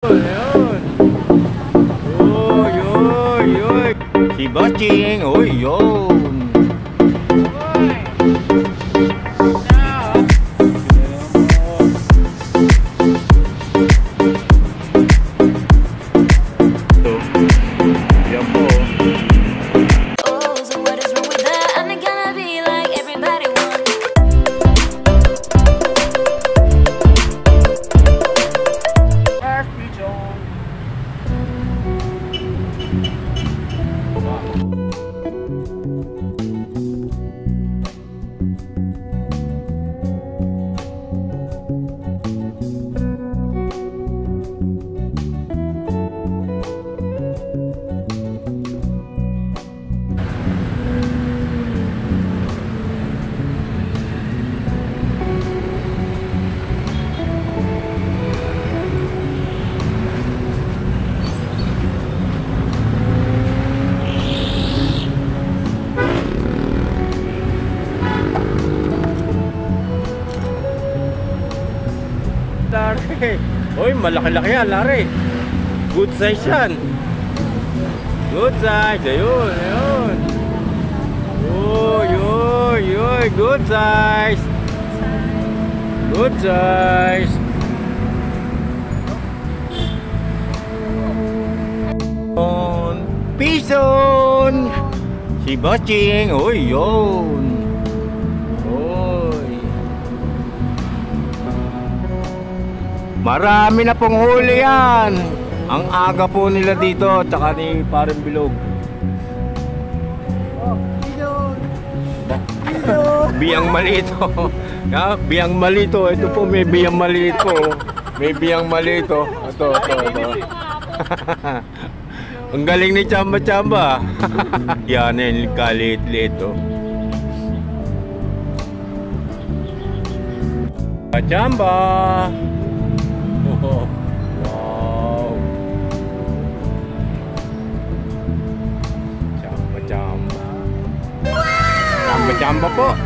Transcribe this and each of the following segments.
Ayun. Uy, uy, uy. Si Baching. Uy, yun. Lari. Uy, malaki-laki yan, Lari. Good size yan. Good size. Ayun, ayun. Uy, uy, uy. Good size. Good size. Pison. Si Baching. Uy, yun. Marami na pong huli yan. Ang aga po nila dito, tsaka ni Parang Bilog. Biyang malito. Biyang malito. Ito po may biyang malito. May biyang malito. Ito. Ang galing ni Chamba Chamba. Yan yung kalit-lit. Chamba. Oh, wow. Chamba. Chamba po.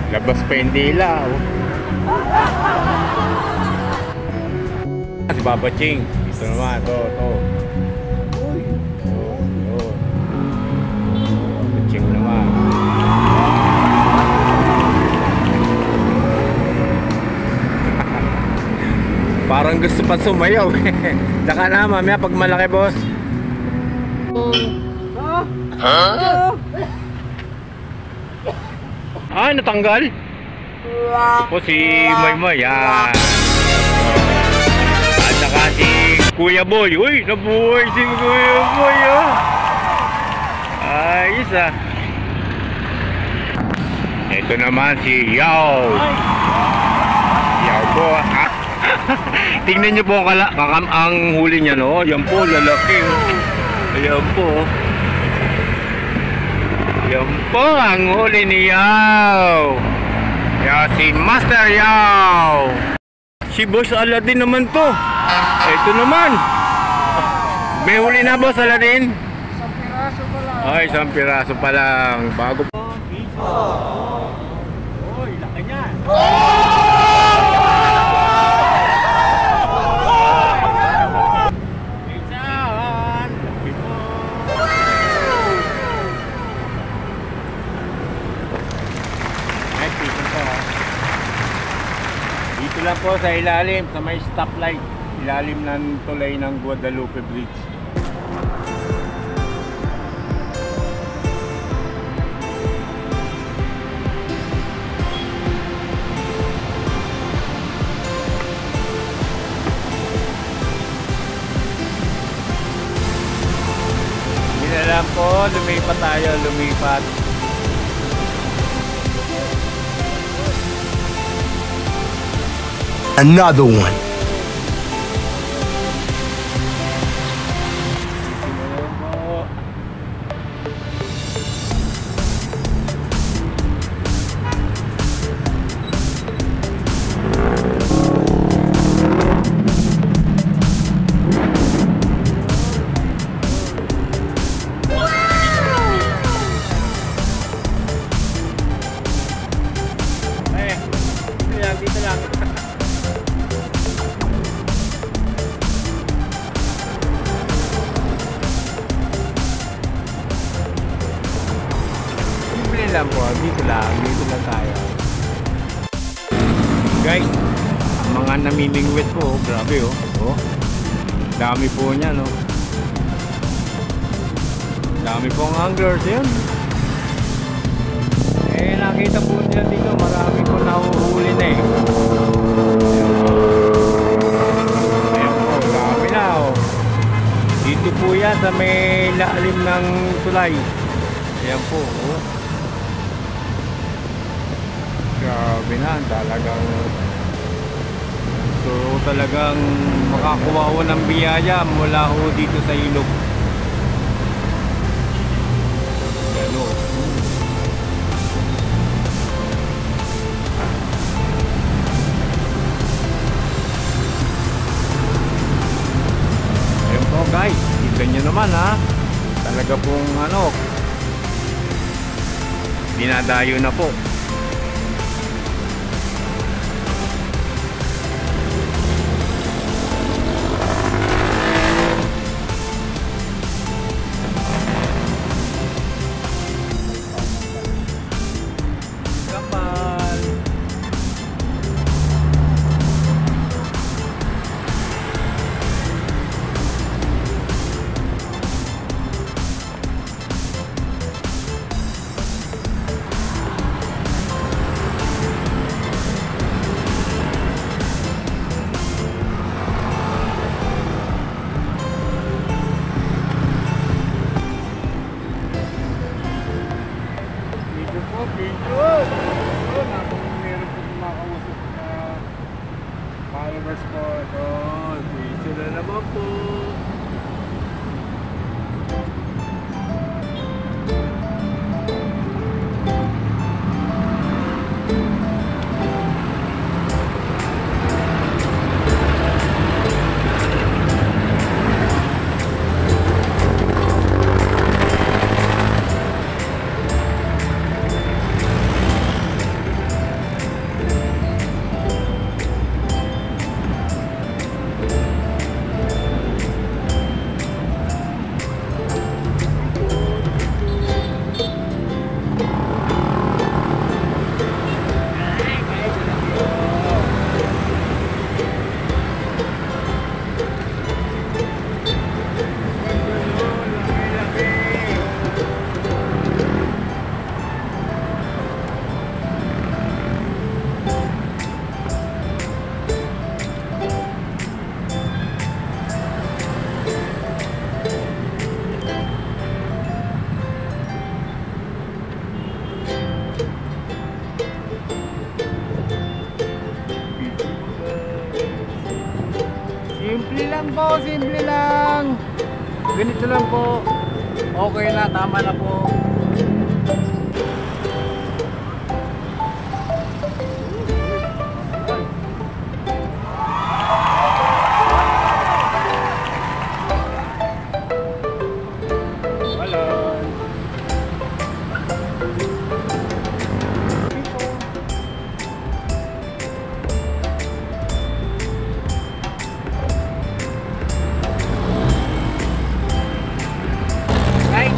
Labas pa yung dila. Si Baba Ching. Ito naman. Ito. Ching naman. Parang gusto pa sumayaw eh. Tsaka na mamaya pag malaki, boss. Natanggal? Ito po si Maymay. Yan. At saka si Kuya Boy. Uy, nabuhay si Kuya Boy. Ayos ah. Ito naman si Yao. Yao po. Tingnan nyo po ang huli niya, no? Yan po, lalaki. Ayan po. Yan po ang huli ni Yao. Yan si Master Yao. Si Boss Aladdin naman to. Ito naman. May huli na, Boss Aladdin? Isang piraso pa lang. Ay, isang piraso pa lang. Bago po. Uy, laki niya. Dito lang po sa ilalim, sa may stoplight, ilalim ng tulay ng Guadalupe Bridge. Hindi na lang po, lumipat tayo, lumipat. Another one. dito lang. Simple lang po, dito lang tayo. Guys, ang mga namimingwit po, grabe oh. Oh. Dami po niya, no. Dami pong anglers yan. Eh, nakita po nila dito, marami po nahuhuli na eh. Ayan po, dami na oh. Dito po yan sa may lalim ng tulay. Ayan po, oh. Grabe na, talagang so talagang makakuha ko ng biyaya mula ho dito sa ilog. Ano? Ayun po guys, tignan nyo naman ha. Talaga pong ano, dinadayo na po. Followers po. Oh, dito na naman po. Simple lang po, simple lang. Ganito lang po. Okay na, tama na po.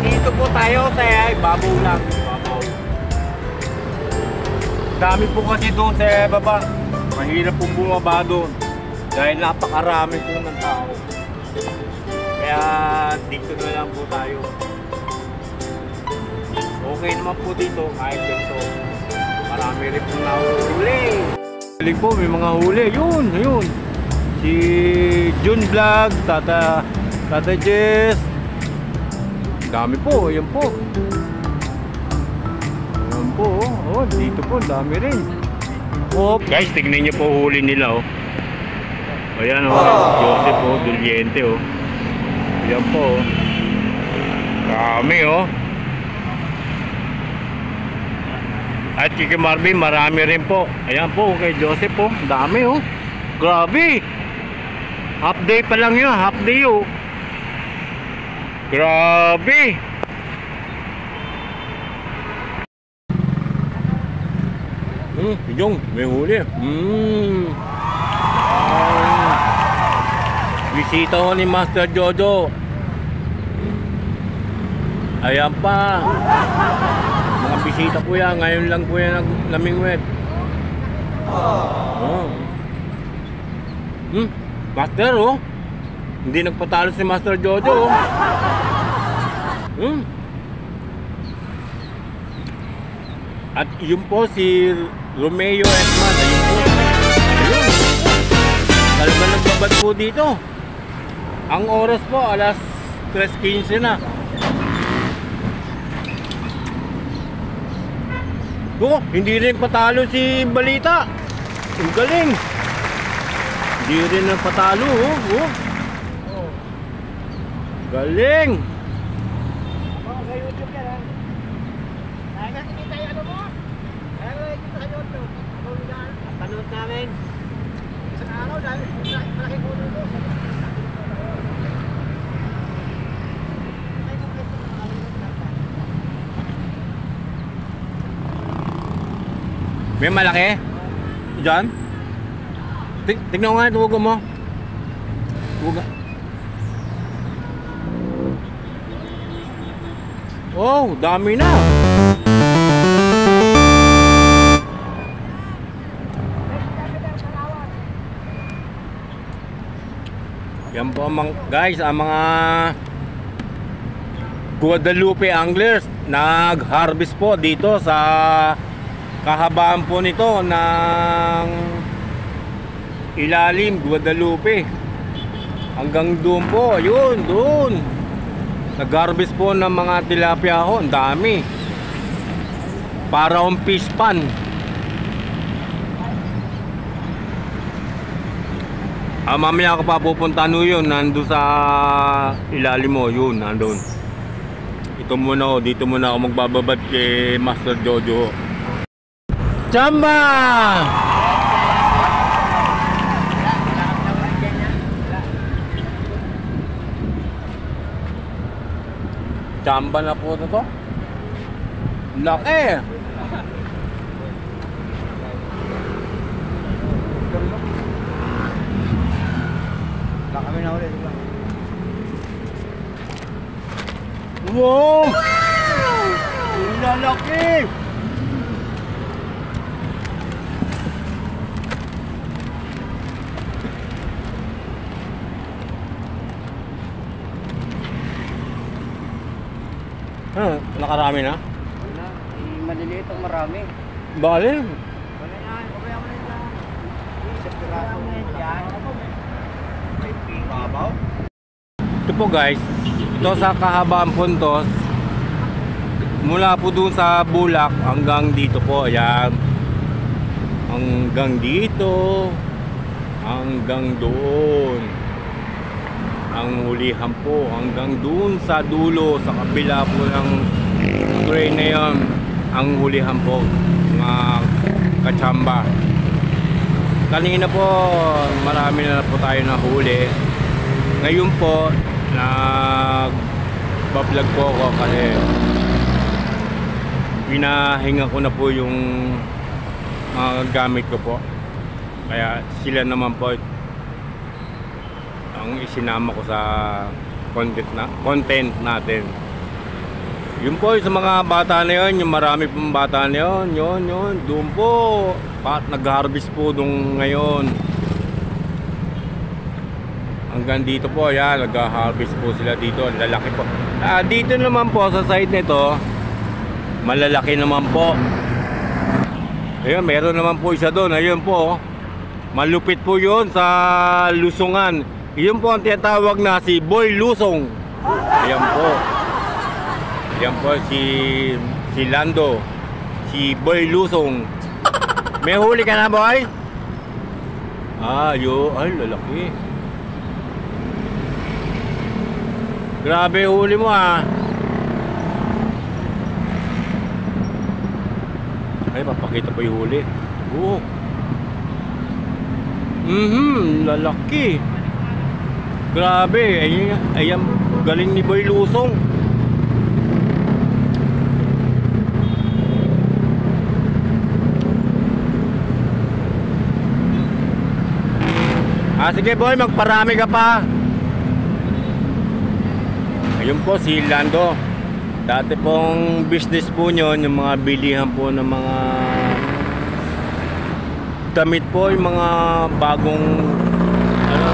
Dito po tayo sa ibabaw lang. Ibabaw. Dami po kasi doon sa baba. Mahirap pong bumaba doon. Dahil napakarami po ng tao. Kaya dito na lang po tayo. Okay naman po dito kahit ganito. Marami rin po nahuli. Galing po, may mga huli. Yun, yun. Si Jun Vlog, Tata Jess. Dami po, ayan po. Ayan po, oh, dito po, dami rin. Oh, guys, tignan niyo po huli nila, oh. Ayan, oh, Joseph, oh, Duliente, oh. Ayan po, oh. Dami, oh. At kay Marvin, marami rin po. Ayan po, kay Joseph, oh. Dami, oh. Grabe. Half day pa lang yun, half day, oh. Grabe. Yung, may huli. Bisita ko ni Master Jojo. Ayan pa. Mga bisita po yan. Ngayon lang po yan namingwit. Master, oh. Hindi nagpatalo si Master Jojo, oh. At yun po si Romeo Esman. Ayun po. Ayun. Talagang nagbabad po dito. Ang oras po, alas 3:15 na. Oh, hindi rin patalo si Balita. Ang galing. Hindi rin patalo, oh. Galing. Mga sa YouTube yan, ha? Kaya nga kita yung ano mo? Kaya nga kita sa YouTube. Panood namin. Isang araw dahil malaki kulo ko. May malaki? Diyan? Tignan ko nga, tuwag mo. Tuwag. Oh, dami na. Yan po guys, ang mga Guadalupe anglers nag-harvest po dito sa kahabaan po nito ng ilalim Guadalupe. Hanggang doon po, yun, doon. Nag-harvest po ng mga tilapia ho, ang dami. Para ang fish pan. Mamaya ka pa pupunta yun, nandun sa ilalim mo, yun, nandun. Ito muna ho, dito muna ako magbababad kay Master Jojo. Chamba! Chamba na po ito. Laki! Baka kami na ulit. Wow! Ang lalaki! Nakarami na? Wala, maliliit ang marami. Bale? Wala yan, babaya mo na yan. Sa piraso na yan. May pingabaw. Ito po guys, ito sa kahabaan puntos, mula po doon sa Bulak hanggang dito po, ayan. Hanggang dito, hanggang doon. Ang hulihan po hanggang doon sa dulo, sa kabila po ng train na yun, ang hulihan po mga kachamba. Kanina po marami na po tayo nahuli. Ngayon po nag-vlog po ako kasi pinahinga ko na po yung mga gamit ko po, kaya sila naman po ang isinama ko sa content natin. Yun po sa mga bata na yun, yung marami pong bata na yun, doon po nag-harvest po doon ngayon. Hanggang dito po, yan, nag-harvest po sila dito, lalaki po. Dito naman po sa side nito, malalaki naman po. Ayun, meron naman po isa doon, ayun po. Malupit po yun sa Lusungan. Yun po ang tinatawag na si Boy Lusong. Ayan po. Ayan po si Lando. Si Boy Lusong. May huli ka na, boy? Ay, lalaki. Grabe huli mo, ah. Ay, papakita pa yung huli. Oo. Lalaki. Grabe, ayan, galing ni Boy Lusong. Sige boy, magparami ka pa. Ayun po si Lando. Dati pong business po nyo, yung mga bilihan po ng mga damit po, yung mga bagong ano,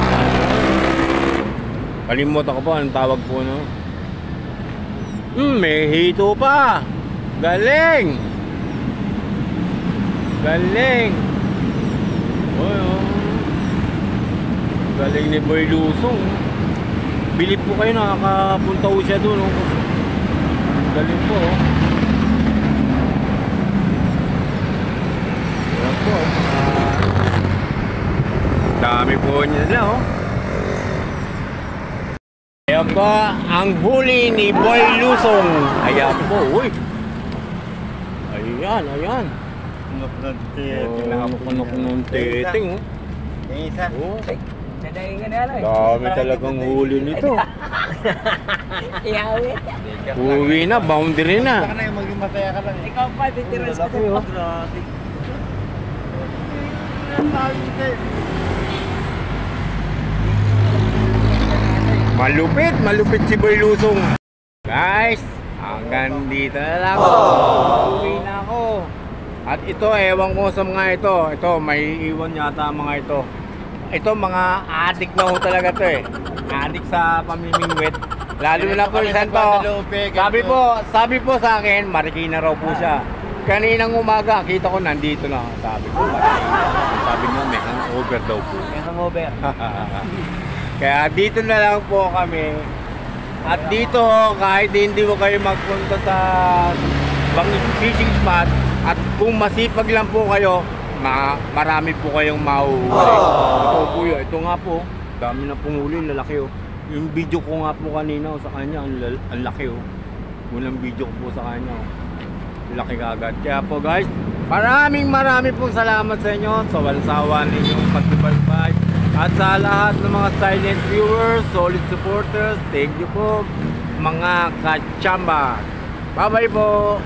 kalimutan ko po anong tawag po, no? May hito pa. Galing. Galing. Oh. Galing ni Boy Lusong. Bilib po kayo, nakakapunta po siya doon. Oh. Galing po. Oh. Ayan po. Dami po nila. Oh. Ayan po ang huli ni Boy Lusong. Ayan po. Uy. Ayan, ayan. Kunok ng titing. Kunok ng titing. Oh. Yung isa. Oh. Nadahingan na lang. Dami talagang huli nito. Iyawi. Uwi na, boundary na. Baka na yung maging masaya ka lang. Ikaw pa, titiras ka Lalaki, sa oh. grabe. Malupit, malupit si Boy Lusong. Guys, hanggang dito na lang. Uwi na ako. At ito, ewan ko sa mga ito. Ito, may iwan yata mga ito. Ito, mga adik na ho talaga to eh. Adik sa pamimingwit. Lalo na po yung santo. Sabi po sa akin, Marikina raw po siya. Kaninang umaga, kita ko nandito na. Sabi ko, Marikina. Sabi mo, may hangover daw po. May hangover. Kaya dito na lang po kami. At dito, kahit hindi mo kayo magpunta sa fishing spot, at kung masipag lang po kayo, marami po kayong mahuhuli. Ito po yun. Ito nga po, dami na pong huli, lalaki oh. Yung video ko nga po kanina sa kanya, ang laki oh. Unang video ko po sa kanya oh. Laki kagad. Kaya po guys, maraming pong salamat sa inyo sa walang ninyong pagsubaybay. At sa lahat ng mga silent viewers, solid supporters, thank you po mga kachamba. Bye bye po.